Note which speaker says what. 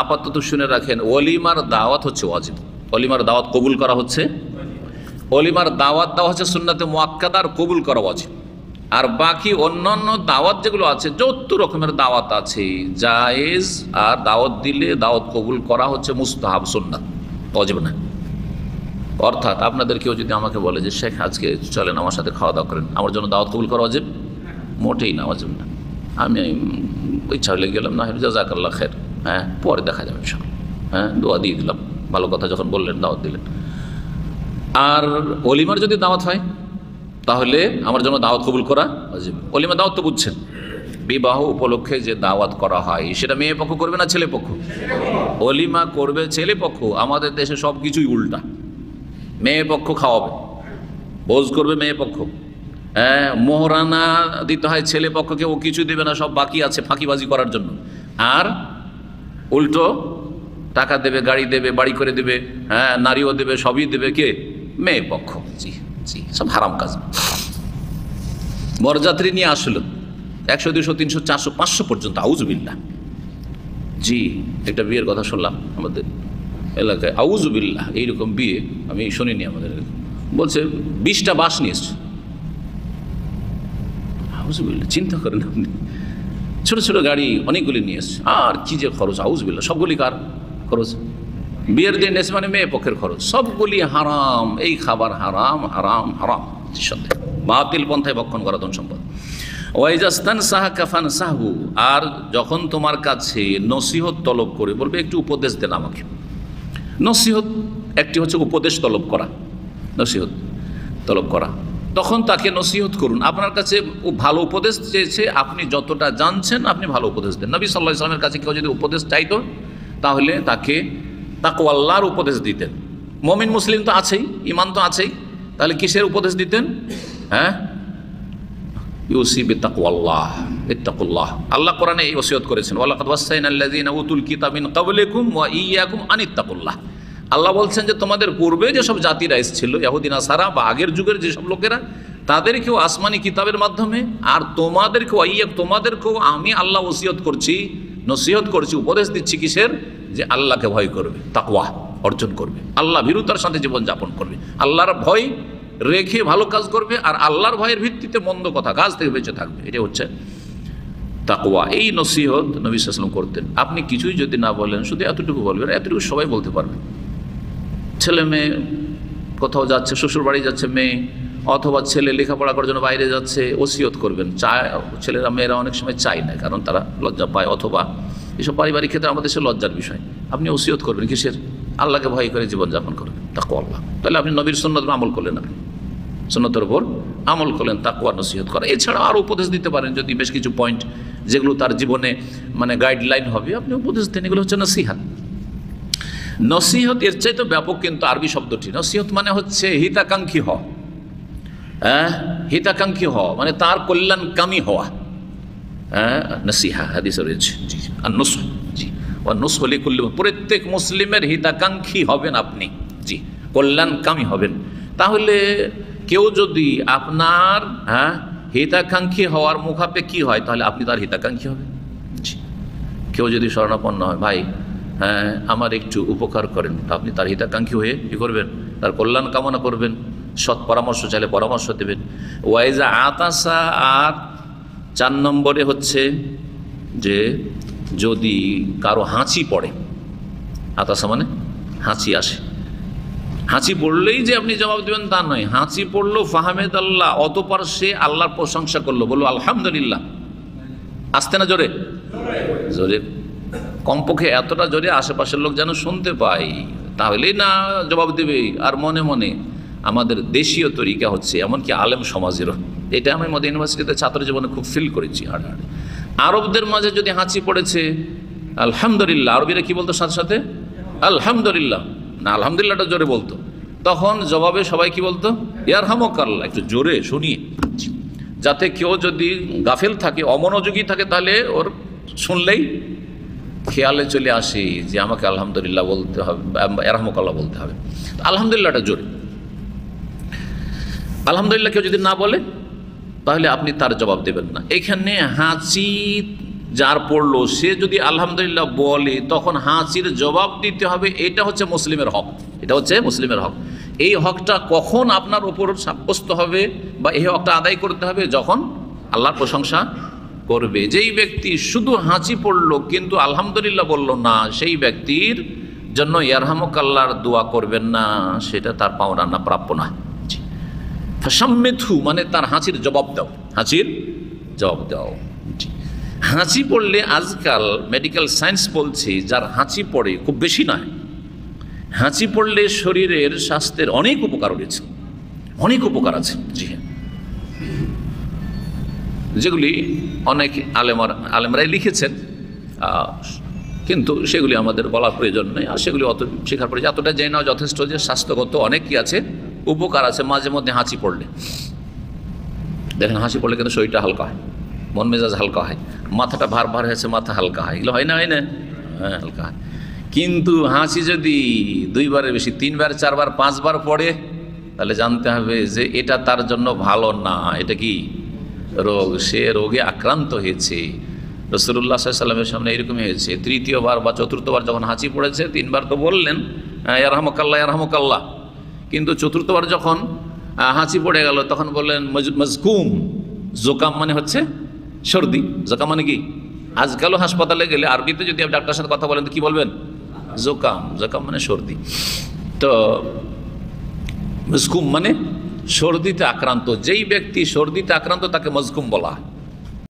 Speaker 1: আপাতত শুনে রাখেন, ওলিমার দাওয়াত হচ্ছে ওয়াজিব। ওলিমার দাওয়াত কবুল করা হচ্ছে, ওলিমার দাওয়াত দেওয়া হচ্ছে সুন্নাতে মুআক্কাদা, আর কবুল করা ওয়াজিব। আর বাকি অন্যান্য দাওয়াত যেগুলো আছে, যত রকমের দাওয়াত আছে জায়েজ, আর দাওয়াত দিলে দাওয়াত কবুল করা হচ্ছে মুস্তাহাব, সুন্নাত, ওয়াজিব না। অর্থাৎ আপনাদের কেউ যদি আমাকে বলে যে শেখ আজকে চলেন আমার সাথে খাওয়া দাওয়া করেন, আমার জন্য দাওয়াত কবুল করা ওয়াজিব? মোটেই না, ওয়াজিব না। আমি ইচ্ছা হলে গেলাম, না হলে জাযাকাল্লাহ খায়ের, হ্যাঁ পরে দেখা যাবে ইনশাআল্লাহ, হ্যাঁ দোয়া দিয়ে দিলাম, ভালো কথা যখন বললেন দাওয়াত দিলেন। আর ওলিমার যদি দাওয়াত হয় তাহলে আমার জন্য দাওয়াত কবুল করা ওয়াজিব। ওলিমা দাওয়াত তো বুঝছেন, বিবাহ উপলক্ষে যে দাওয়াত করা হয় সেটা মেয়ে পক্ষ করবে না ছেলে পক্ষ? ওলিমা করবে ছেলে পক্ষ। আমাদের দেশে সব কিছুই উল্টা, মেয়ে পক্ষ খাওয়াবে, ভোজ করবে মেয়ে পক্ষ, হ্যাঁ মোহরানা দিতে হয় ছেলে পক্ষকে, ও কিছু দেবে না, সব বাকি আছে ফাঁকিবাজি করার জন্য। আর উল্টো টাকা দেবে, গাড়ি দেবে, বাড়ি করে দেবে, হ্যাঁ নারীও দেবে, সবই দেবে কে? মেয়ে পক্ষ। জি জি, সব হারাম কাজ। বরযাত্রী নিয়ে আসলো 100, 200, 300, 400, 500 পর্যন্ত, আউযুবিল্লাহ। জি, একটা বিয়ের কথা শুনলাম আমাদের এলাকায়, আউযুবিল্লাহ, এইরকম বিয়ে আমি শুনিনি আমাদের। বলছে 20টা বাস নিয়ে এসছে। আউযুবিল্লাহ, চিন্তা করেন আপনি, ছোট ছোট গাড়ি অনেকগুলি নিয়ে এসছে, আর কি যে খরচ, আউযুবিল্লাহ। সবগুলি কার খরচ? বিয়ের দিন এসে মানে মেয়ে পক্ষের খরচ। সবগুলি হারাম, এই খাবার হারাম, হারাম, হারাম, বাতিল পন্থায় ভক্ষণ করা ধন সম্পদ। ওয়াইজাস্তান সাহা কাফান সাহু, আর যখন তোমার কাছে নসিহত তলব করে বলবে একটু উপদেশ দেন আমাকে। নসিহত একটি হচ্ছে উপদেশ তলব করা, নসিহত তলব করা, তখন তাকে নসিহত করুন। আপনার কাছে ভালো উপদেশ চেয়েছে, আপনি যতটা জানছেন আপনি ভালো উপদেশ দেন। নবী সাল্লাল্লাহু আলাইহি ওয়াসাল্লামের কাছে কেউ যদি উপদেশ চাইতো তাহলে তাকে তাকওয়া আল্লাহর উপদেশ দিতেন। মুমিন মুসলিম তো আছেই, ঈমান তো আছেই, তাহলে কিসের উপদেশ দিতেন? হ্যাঁ, ইউসি বিতাকওয়াল্লাহ, ইত্তাকুল্লাহ। আল্লাহ কোরআনে এই ওসিয়ত করেছেন, ওয়ালাকাদ ওয়াসাইনাল্লাযীনা উতুল কিতাবা মিন ক্বাবলিকুম ওয়া ইয়্যাকুম আনিত্তাকুল্লাহ। আল্লাহ বলছেন যে তোমাদের পূর্বে যেসব জাতিরা এসেছিল, ইহুদি নাসারা বা আগের যুগের যেসব লোকেরা, তাদেরকেও আসমানি কিতাবের মাধ্যমে, আর তোমাদেরকেও আমি আল্লাহ ওসিয়ত করছি, নসিহত করছি, উপদেশ দিচ্ছি কিসের? যে আল্লাহকে ভয় করবে, তাকওয়া অর্জন করবে, আল্লাহ ভীরুতার সাথে জীবন যাপন করবে, আল্লাহর ভয় রেখে ভালো কাজ করবে, আর আল্লাহর ভয়ের ভিত্তিতে মন্দ কথা কাজ থেকে বেঁচে থাকবে। এটা হচ্ছে তাকওয়া। এই নসিহত নবী সাল্লাল্লাহু আলাইহি ওয়াসাল্লাম করতেন। আপনি কিছুই যদি না বলেন, শুধু এতটুকু বলবেন, এতটুকু সবাই বলতে পারবে। ছেলে মেয়ে কোথাও যাচ্ছে, শ্বশুর বাড়ি যাচ্ছে মেয়ে, অথবা ছেলে লেখাপড়া করার জন্য বাইরে যাচ্ছে, ওসিয়ত করবেন। ছেলেরা মেয়েরা অনেক সময় চায় না, কারণ তারা লজ্জা পায়, অথবা এসব পারিবারিক ক্ষেত্রে আমাদের দেশে লজ্জার বিষয়। আপনি ওসিয়ত করবেন কিসের? আল্লাহকে ভয় করে জীবনযাপন করবেন, তাকওয়া আল্লাহ। তাহলে আপনি নবীর সুন্নতের আমল করলেন, আপনি সুন্নতের উপর আমল করলেন, তাকওয়া নসিহত করা। এছাড়া আরও উপদেশ দিতে পারেন, যদি বেশ কিছু পয়েন্ট যেগুলো তার জীবনে মানে গাইডলাইন হবে, আপনি উপদেশ দেন। এগুলো হচ্ছে নসিহত। নসিহত এর চাইতে ব্যাপক কিন্তু আরবি শব্দটি। নসিহত মানে হচ্ছে হিতাকাঙ্ক্ষী হওয়া, হ্যাঁ হিতাকাঙ্ক্ষী হওয়া মানে তার কল্যাণকামী হওয়া। হ্যাঁ নসিহা হাদিসে রয়েছে। জি, আর নসহ, জি, ও নসহ লিকুল্লি, প্রত্যেক মুসলিমের হিতাকাঙ্ক্ষী হবেন আপনি, জি, কল্যাণকামী হবেন। তাহলে কেউ যদি আপনার হিতাকাঙ্ক্ষী হওয়ার মুখাপেক্ষী হয়, তাহলে আপনি তার হিতাকাঙ্ক্ষী হবেন। জি, কেউ যদি শরণাপন্ন হয়, ভাই হ্যাঁ আমার একটু উপকার করেন, আপনি তার হিতাকাঙ্ক্ষী হয়ে কী করবেন? তার কল্যাণ কামনা করবেন, সৎ পরামর্শ চাইলে পরামর্শ দেবেন। ওয়াইজা আতাসা, আর 4 নম্বরে হচ্ছে যে যদি কারো হাঁচি পড়ে, আতাসা মানে হাঁচি আসে, হাঁচি পড়লেই যে আপনি জবাব দেবেন তা নয়। হাঁচি পড়লো ফাহামেদ আল্লাহ, অতঃপর সে আল্লাহর প্রশংসা করলো, বললো আলহামদুলিল্লাহ। আসতে না জোরে? জোরে, কমপক্ষে এতটা জোরে আশেপাশের লোক যেন শুনতে পায়, তাহলেই না জবাব দেবে। আর মনে মনে আমাদের দেশীয় তরিকা হচ্ছে, এমনকি আলেম সমাজেরও, এটা আমি মদিনা ইউনিভার্সিটিতে ছাত্র জীবনে খুব ফিল করেছি। আরবদের মাঝে যদি হাঁচি পড়েছে আলহামদুলিল্লাহ, আরবিরা কি বলতো সাথে সাথে? আলহামদুলিল্লাহ, না আলহামদুলিল্লাহটা জোরে বলতো। তখন জবাবে সবাই কি বলতো? ইয়ারহামুকাল্লাহ, একটু জোরে শুনিয়ে, যাতে কেউ যদি গাফেল থাকে, অমনোযোগী থাকে, তাহলে ওর শুনলেই খেয়ালে চলে আসে যে আমাকে আলহামদুলিল্লাহ বলতে হবে, ইয়ারহামুকাল্লাহ বলতে হবে। আলহামদুলিল্লাহটা জোরে। আলহামদুলিল্লাহ কেউ যদি না বলে, তাহলে আপনি তার জবাব দেবেন না। এখানে হাঁচি যার পড়লো সে যদি আলহামদুলিল্লাহ বলে তখন হাঁচির জবাব দিতে হবে। এটা হচ্ছে মুসলিমের হক, এটা হচ্ছে মুসলিমের হক। এই হকটা কখন আপনার ওপর সাব্যস্ত হবে বা এই হকটা আদায় করতে হবে? যখন আল্লাহর প্রশংসা করবে। যেই ব্যক্তি শুধু হাঁচি পড়লো কিন্তু আলহামদুলিল্লাহ বলল না, সেই ব্যক্তির জন্য ইয়ারহামুকাল্লাহর দোয়া করবেন না, সেটা তার পাওনা না, প্রাপ্য না। ফাসাম্মিথু মানে তার হাঁচির জবাব দাও, হাঁচির জবাব দাও। হাঁচি পড়লে আজকাল মেডিকেল সায়েন্স বলছে যার হাঁচি পড়ে, খুব বেশি নয়, হাঁচি পড়লে শরীরের স্বাস্থ্যের অনেক উপকার রয়েছে, অনেক উপকার আছে। জি হ্যাঁ, যেগুলি অনেক আলেমরাই লিখেছেন, কিন্তু সেগুলি আমাদের বলার প্রয়োজন নেই, আর সেগুলি অত শেখার প্রয়োজন, এতটা জেনে নেওয়া যথেষ্ট যে স্বাস্থ্যগত অনেক কি আছে, উপকার আছে মাঝে মধ্যে হাঁচি পড়লে। দেখেন হাঁচি পড়লে কিন্তু শরীরটা হালকা হয়, মন মেজাজ হালকা হয়, মাথাটা ভার ভার হয়েছে মাথা হালকা হয়, এগুলো হয় না, হয় না? হ্যাঁ, হালকা হয়। কিন্তু হাঁচি যদি 2 বারের বেশি, 3 বার 4 বার 5 বার পড়ে, তাহলে জানতে হবে যে এটা তার জন্য ভালো না, এটা কি রোগ, সে রোগে আক্রান্ত হয়েছে। রাসূলুল্লাহ সাল্লাল্লাহু আলাইহি ওয়াসাল্লামের সামনে এরকমই হয়েছে, 3য়-বার বা 4র্থ-বার যখন হাঁচি পড়েছে, 3 বার তো বললেন ইয়ারহামুকাল্লাহ ইয়ারহামুকাল্লাহ, কিন্তু 4র্থ-বার যখন হাঁচি পড়ে গেল তখন বললেন মজকুম। জোকাম মানে হচ্ছে সর্দি, জোকাম মানে কি? আজকালও হাসপাতালে গেলে আরবিতে যদি আপনি ডাক্তারের সাথে কথা বলেন তো কি বলবেন? জোকাম। জোকাম মানে সর্দি। তো মজকুম মানে সর্দিতে আক্রান্ত, যেই ব্যক্তি সর্দিতে আক্রান্ত তাকে মজকুম বলা হয়।